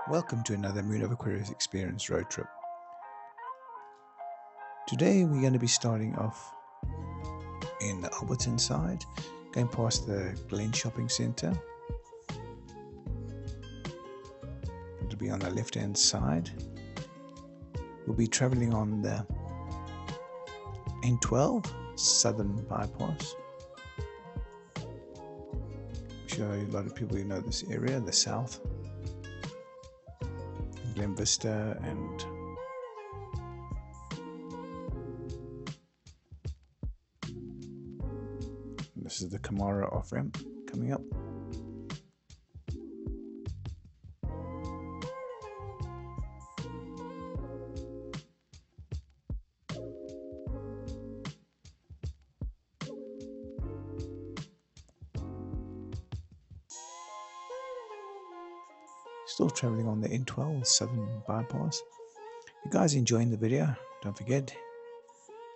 Welcome to another Moonoveraquarius Experience road trip. Today we're going to be starting off in the Alberton side, going past the Glen shopping centre. It'll be on the left hand side. We'll be travelling on the N12 Southern Bypass. I'm sure a lot of people know this area, the south. Glen Vista, and this is the Kamara off ramp coming up. Still traveling on the N12 Southern Bypass. If you guys enjoying the video, don't forget,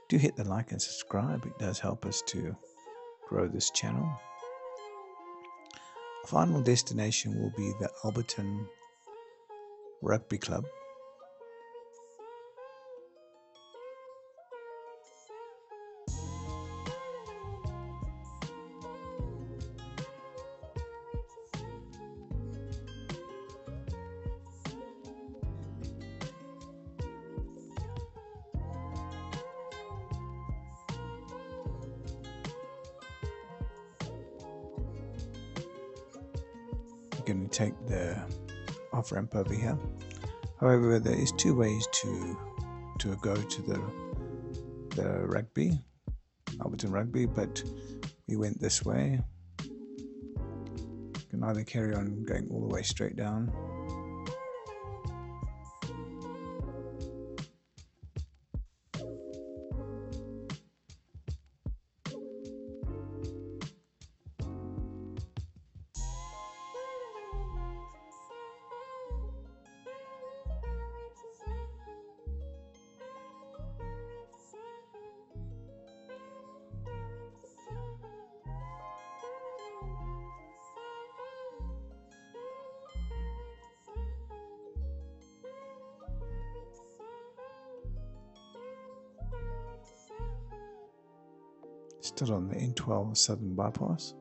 do hit the like and subscribe. It does help us to grow this channel. Our final destination will be the Alberton Rugby Club. Going to take the off ramp over here. However, there is two ways to go to the rugby, Alberton Rugby, but we went this way. You can either carry on going all the way straight down, still on the N12 Southern Bypass.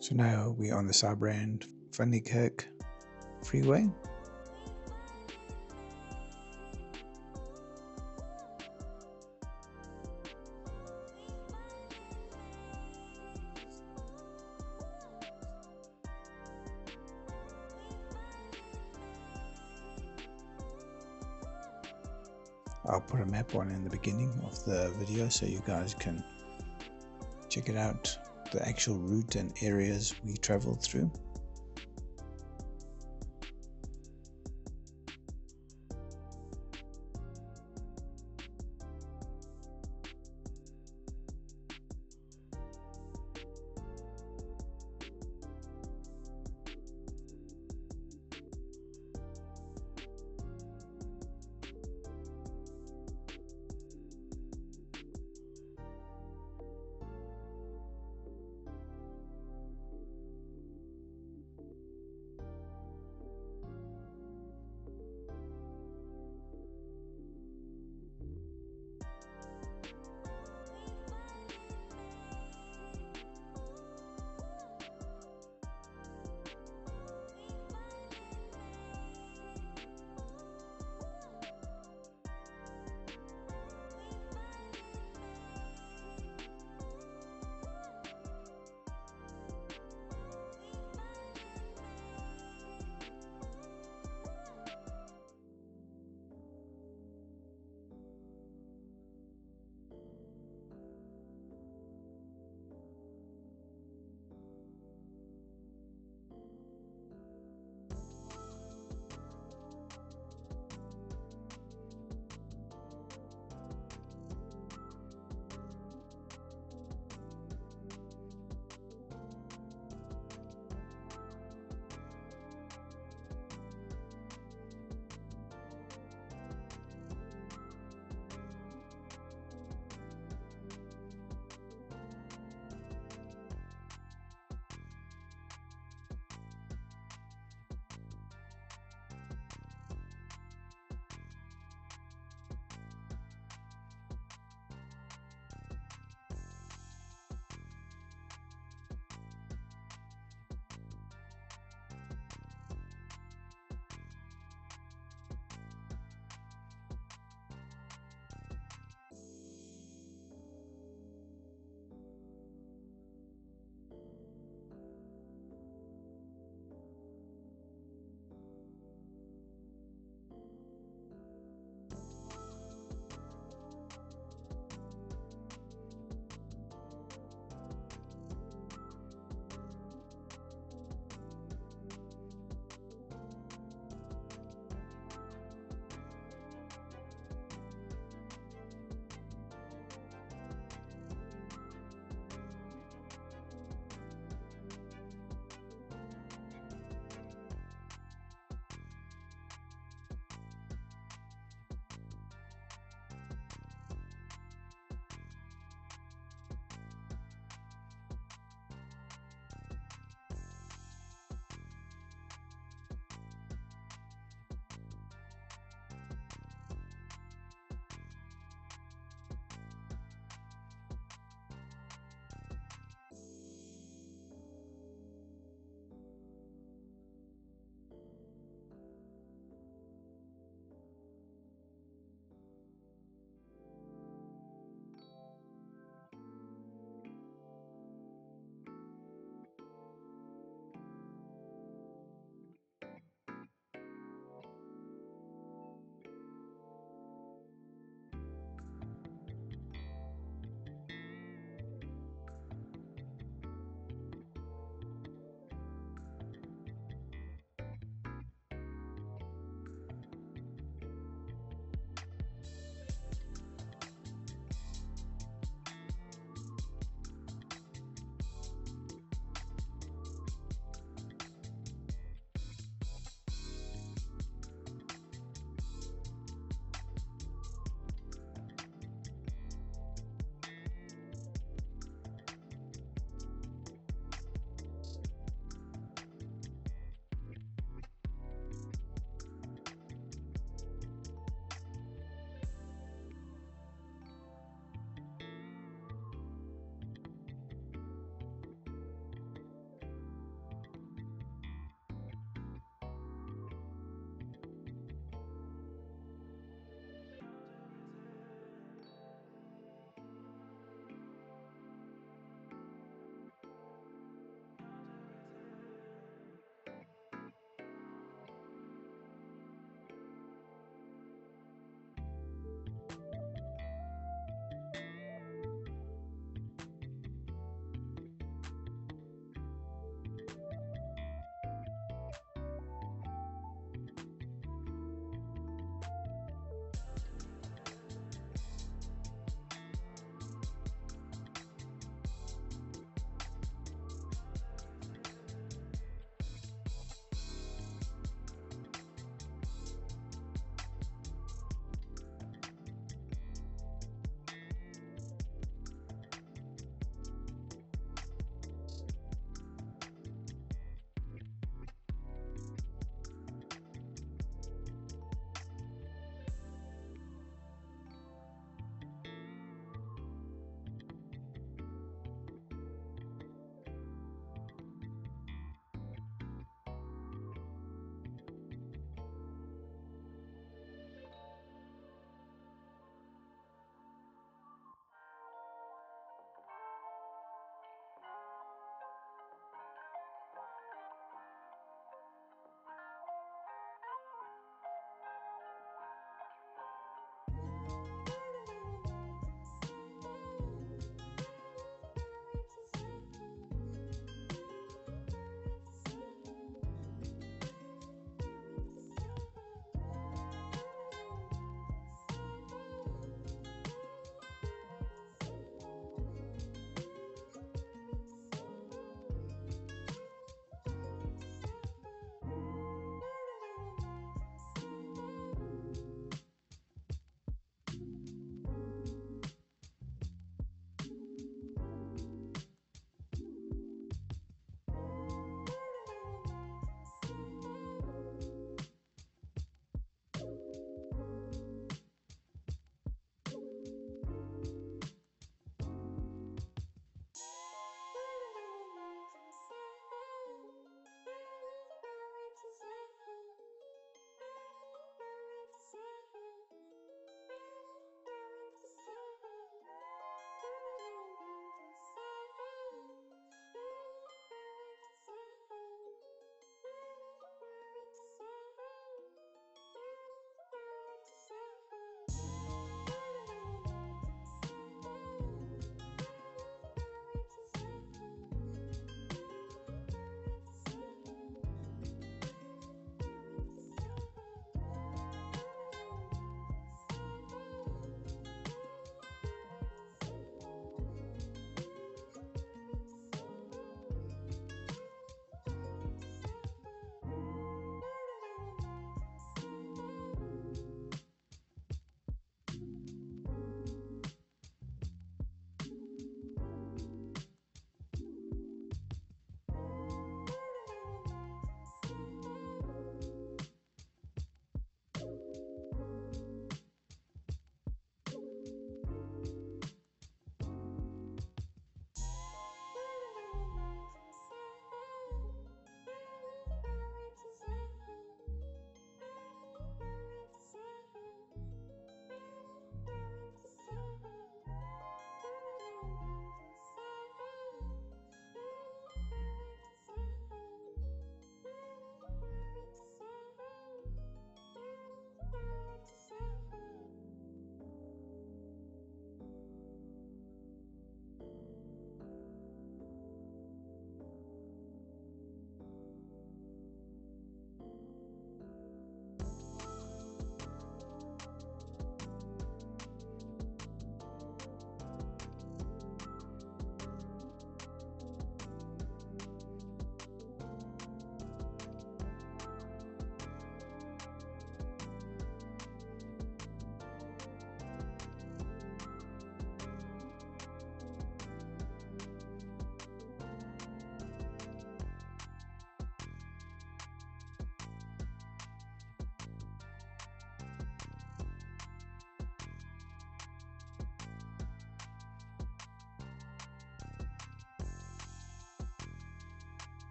So now we're on the Cybrand Kirk freeway. I'll put a map on in the beginning of the video so you guys can check it out, the actual route and areas we traveled through.